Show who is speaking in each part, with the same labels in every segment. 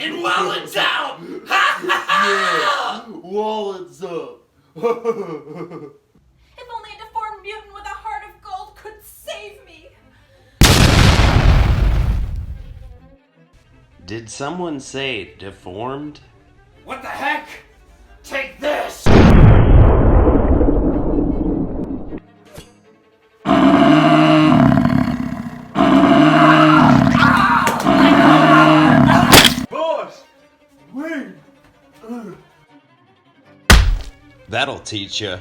Speaker 1: and wallets out!
Speaker 2: Yeah, wallets up.
Speaker 3: If only a deformed mutant with a heart of gold could save me.
Speaker 1: Did someone say deformed?
Speaker 4: What the heck? Take this!
Speaker 2: Boss, wait.
Speaker 1: That'll teach ya.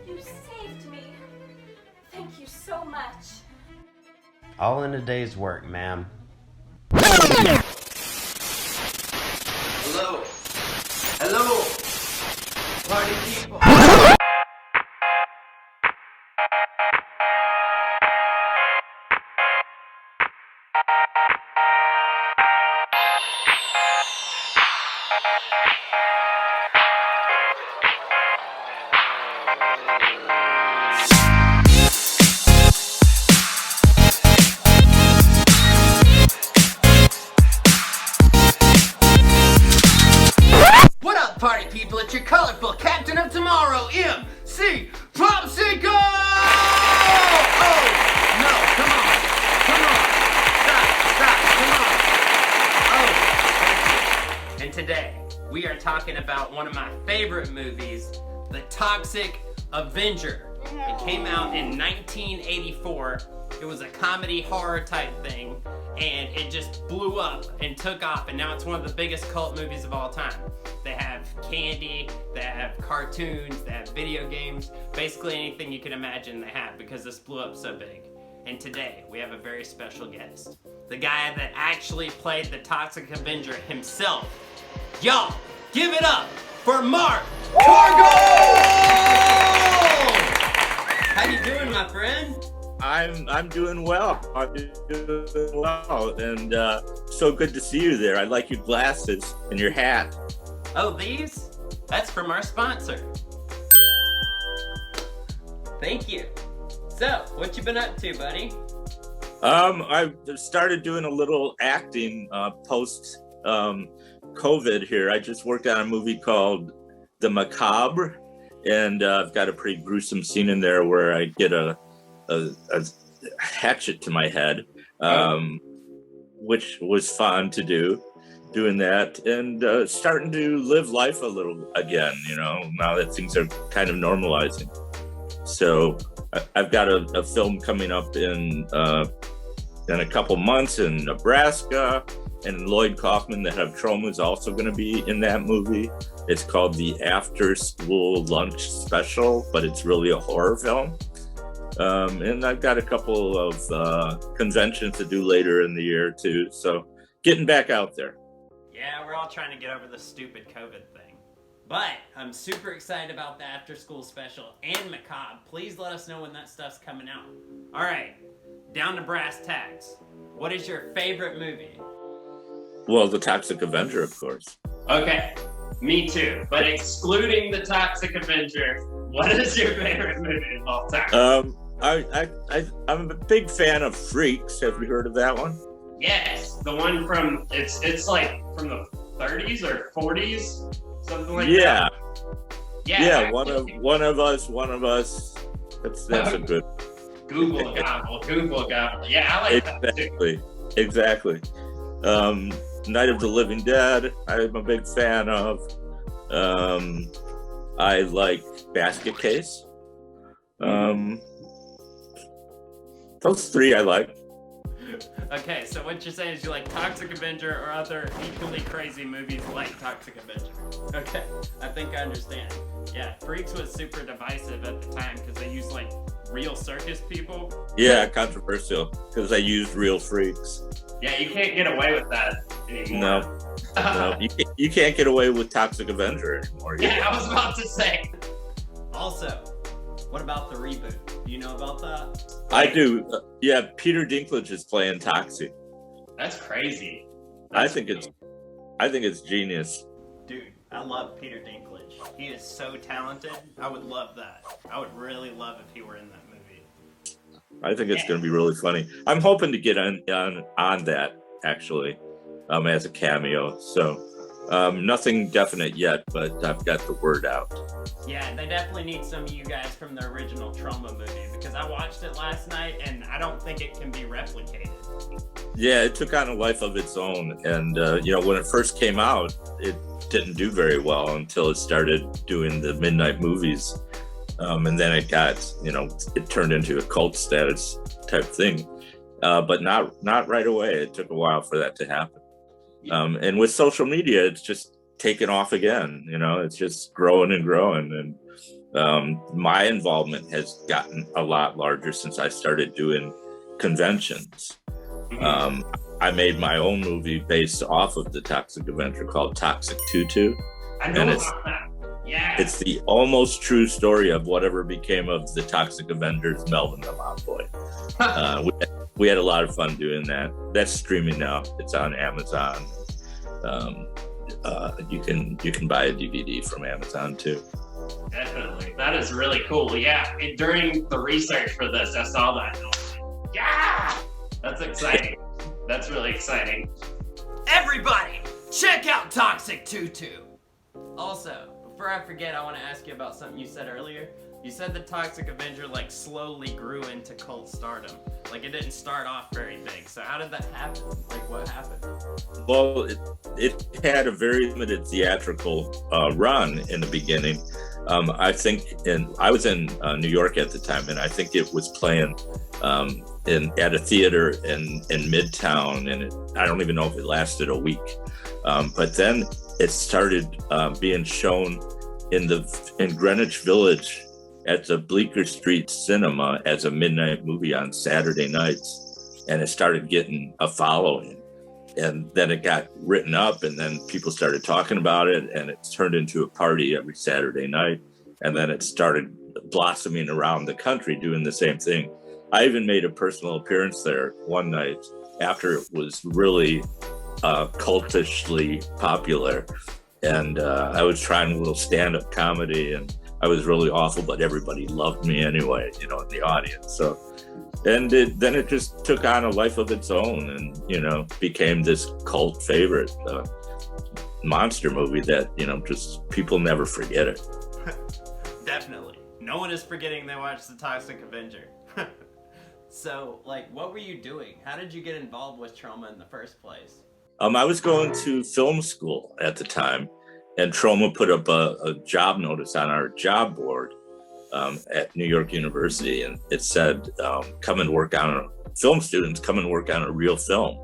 Speaker 3: You saved me. Thank you so much.
Speaker 1: All in a day's work, ma'am.
Speaker 4: Hello? Hello? Party people? What up, party people? It's your colorful captain of tomorrow, MC Popsicle! Oh, no, come on. Stop, come on. Oh, thank you. And today, we are talking about one of my favorite movies, The Toxic Avenger. It came out in 1984. It was a comedy horror type thing, and it just blew up and took off, and now it's one of the biggest cult movies of all time. They have candy, they have cartoons, they have video games, basically anything you can imagine they have, because this blew up so big. And today, we have a very special guest. The guy that actually played the Toxic Avenger himself. Y'all, give it up for Mark Torgl! How you doing, my friend?
Speaker 5: I'm doing well. I'm doing well, and so good to see you there. I like your glasses and your hat.
Speaker 4: Oh, these? That's from our sponsor. Thank you. So, what you been up to, buddy?
Speaker 5: I started doing a little acting post COVID here. I just worked on a movie called The Macabre, and I've got a pretty gruesome scene in there where I get a hatchet to my head, which was fun to do, doing that, and starting to live life a little again, you know, now that things are kind of normalizing. So I've got a film coming up in a couple months in Nebraska, and Lloyd Kaufman, the head of Trauma, is also going to be in that movie. It's called the After School Lunch Special, but it's really a horror film. And I've got a couple of conventions to do later in the year too, so getting back out there.
Speaker 4: Yeah, we're all trying to get over the stupid COVID thing. But I'm super excited about the After School Special and Macabre. Please let us know when that stuff's coming out. All right, down to brass tacks. What is your favorite movie?
Speaker 5: Well, The Toxic Avenger, of course.
Speaker 4: Okay, me too. But excluding The Toxic Avenger, what is your favorite movie of all time?
Speaker 5: I'm a big fan of Freaks. Have you heard of that one?
Speaker 4: Yes, the one from, it's like from the 30s or 40s, something like
Speaker 5: Yeah.
Speaker 4: that.
Speaker 5: Yeah, one of us. That's a good.
Speaker 4: Google Gobble. Yeah, I like that too.
Speaker 5: Exactly. Night of the Living Dead, I'm a big fan of. I like Basket Case. Those three I like.
Speaker 4: Okay, so what you're saying is you like Toxic Avenger or other equally crazy movies like Toxic Avenger. Okay, I think I understand. Yeah, Freaks was super divisive at the time because they used like real circus people.
Speaker 5: Yeah, controversial because I used real freaks.
Speaker 4: Yeah, you can't get away with that anymore.
Speaker 5: No, you can't get away with Toxic Avenger anymore.
Speaker 4: Yeah, I was about to say. Also, what about the reboot? Do you know about that?
Speaker 5: I do. Yeah, Peter Dinklage is playing Toxic.
Speaker 4: That's crazy.
Speaker 5: I think it's genius.
Speaker 4: Dude, I love Peter Dinklage. He is so talented. I would love that. I would really love if he were in that movie.
Speaker 5: I think it's going to be really funny. I'm hoping to get on that actually, as a cameo. So Nothing definite yet, but I've got the word out.
Speaker 4: Yeah, they definitely need some of you guys from the original Trauma movie, because I watched it last night and I don't think it can be replicated.
Speaker 5: Yeah, it took on a life of its own. And, when it first came out, it didn't do very well until it started doing the midnight movies. And then it got, it turned into a cult status type thing. But not right away. It took a while for that to happen. And with social media, it's just taken off again. It's just growing and growing. And my involvement has gotten a lot larger since I started doing conventions. I made my own movie based off of the Toxic Avenger called Toxic Tutu.
Speaker 4: I know about that. Yeah.
Speaker 5: It's the almost true story of whatever became of the Toxic Avengers, Melvin the Loud Boy. We had a lot of fun doing that. That's streaming now. It's on Amazon. You can buy a DVD from Amazon too.
Speaker 4: Definitely. That is really cool. Yeah. And during the research for this, I saw that. And I was like, yeah! That's exciting. That's really exciting. Everybody, check out Toxic Tutu. Also, before I forget, I want to ask you about something you said earlier. You said the Toxic Avenger slowly grew into cult stardom. It didn't start off very big. So how did that happen? What happened?
Speaker 5: Well, it had a very limited theatrical run in the beginning. I think, I was in New York at the time, and I think it was playing at a theater in Midtown, and I don't even know if it lasted a week. But then it started being shown in Greenwich Village at the Bleecker Street Cinema as a midnight movie on Saturday nights, and it started getting a following. And then it got written up, and then people started talking about it, and it turned into a party every Saturday night. And then it started blossoming around the country doing the same thing. I even made a personal appearance there one night after it was really cultishly popular. And I was trying a little stand-up comedy, and I was really awful, but everybody loved me anyway, in the audience. So, and then it just took on a life of its own, and became this cult favorite monster movie that just people never forget it.
Speaker 4: Definitely, no one is forgetting they watched the Toxic Avenger. So, what were you doing? How did you get involved with Trauma in the first place?
Speaker 5: I was going to film school at the time, and Trauma put up a job notice on our job board at New York University, and it said, come and work on film students, come and work on a real film.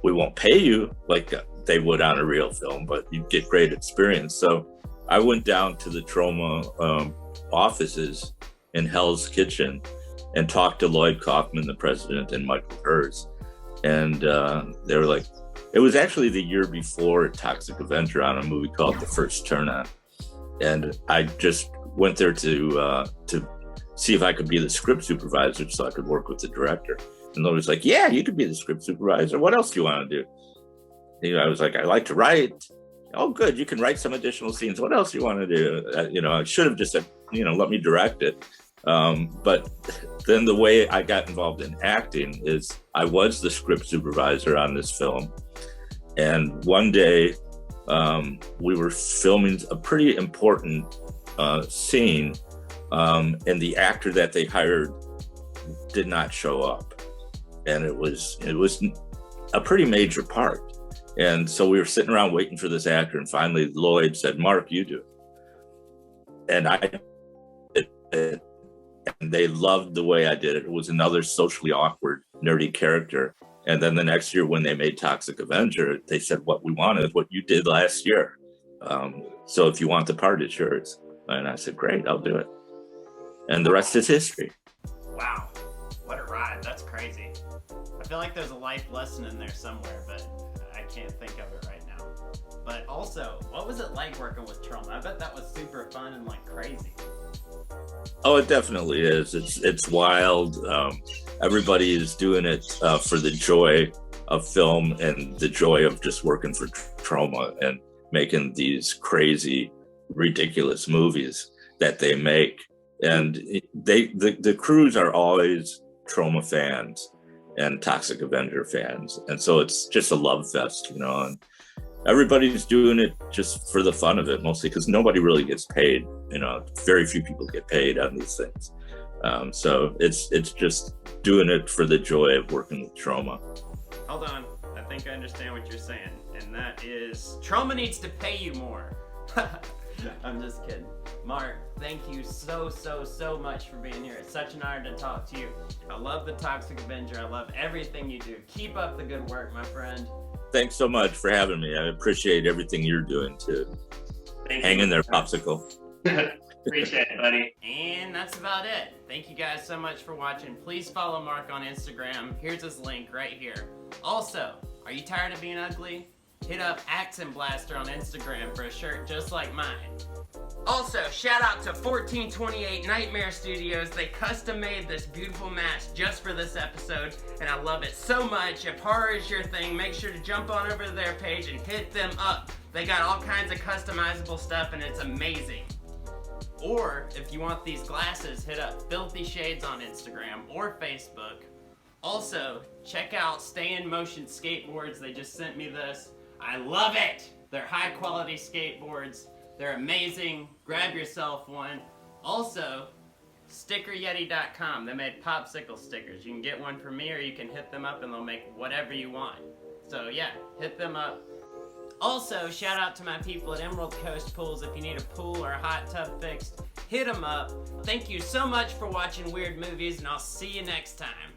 Speaker 5: We won't pay you like they would on a real film, but you get great experience. So I went down to the Trauma offices in Hell's Kitchen and talked to Lloyd Kaufman, the president, and Michael Hers. And they were like, it was actually the year before Toxic Avenger on a movie called The First Turn On. And I just went there to see if I could be the script supervisor so I could work with the director. And Lloyd was like, yeah, you could be the script supervisor. What else do you want to do? I was like, I like to write. Oh, good. You can write some additional scenes. What else do you want to do? I should have just said, let me direct it. But then the way I got involved in acting is I was the script supervisor on this film. And one day we were filming a pretty important scene, and the actor that they hired did not show up. And it was a pretty major part. And so we were sitting around waiting for this actor, and finally Lloyd said, Mark, you do it. And I did it. And they loved the way I did it. It was another socially awkward, nerdy character. And then the next year when they made Toxic Avenger, they said, what we want is what you did last year. So if you want the part, it's yours. And I said, great, I'll do it. And the rest is history.
Speaker 4: Wow, what a ride. That's crazy. I feel like there's a life lesson in there somewhere, but I can't think of it right now. But also, what was it like working with Trauma? I bet that was super fun and crazy.
Speaker 5: Oh, it definitely is. It's wild. Everybody is doing it for the joy of film and the joy of just working for Trauma and making these crazy, ridiculous movies that they make. And the crews are always Trauma fans and Toxic Avenger fans, and so it's just a love fest, And everybody's doing it just for the fun of it, mostly because nobody really gets paid. You know, very few people get paid on these things. So it's just doing it for the joy of working with trauma.
Speaker 4: Hold on. I think I understand what you're saying. And that is, trauma needs to pay you more. I'm just kidding. Mark, thank you so much for being here. It's such an honor to talk to you. I love the Toxic Avenger. I love everything you do. Keep up the good work, my friend.
Speaker 5: Thanks so much for having me. I appreciate everything you're doing too. Hang in there, Popsicle.
Speaker 4: Appreciate it, buddy. And that's about it. Thank you guys so much for watching. Please follow Mark on Instagram. Here's his link right here. Also, are you tired of being ugly? Hit up Accent Blaster on Instagram for a shirt just like mine. Also, shout out to 1428 Nightmare Studios. They custom made this beautiful mask just for this episode, and I love it so much. If horror is your thing, make sure to jump on over to their page and hit them up. They got all kinds of customizable stuff, and it's amazing. Or, if you want these glasses, hit up Filthy Shades on Instagram or Facebook. Also, check out Stay in Motion Skateboards. They just sent me this. I love it! They're high quality skateboards. They're amazing. Grab yourself one. Also, StickerYeti.com. They made Popsicle stickers. You can get one from me or you can hit them up and they'll make whatever you want. So yeah, hit them up. Also, shout out to my people at Emerald Coast Pools. If you need a pool or a hot tub fixed, hit them up. Thank you so much for watching Weird Movies, and I'll see you next time.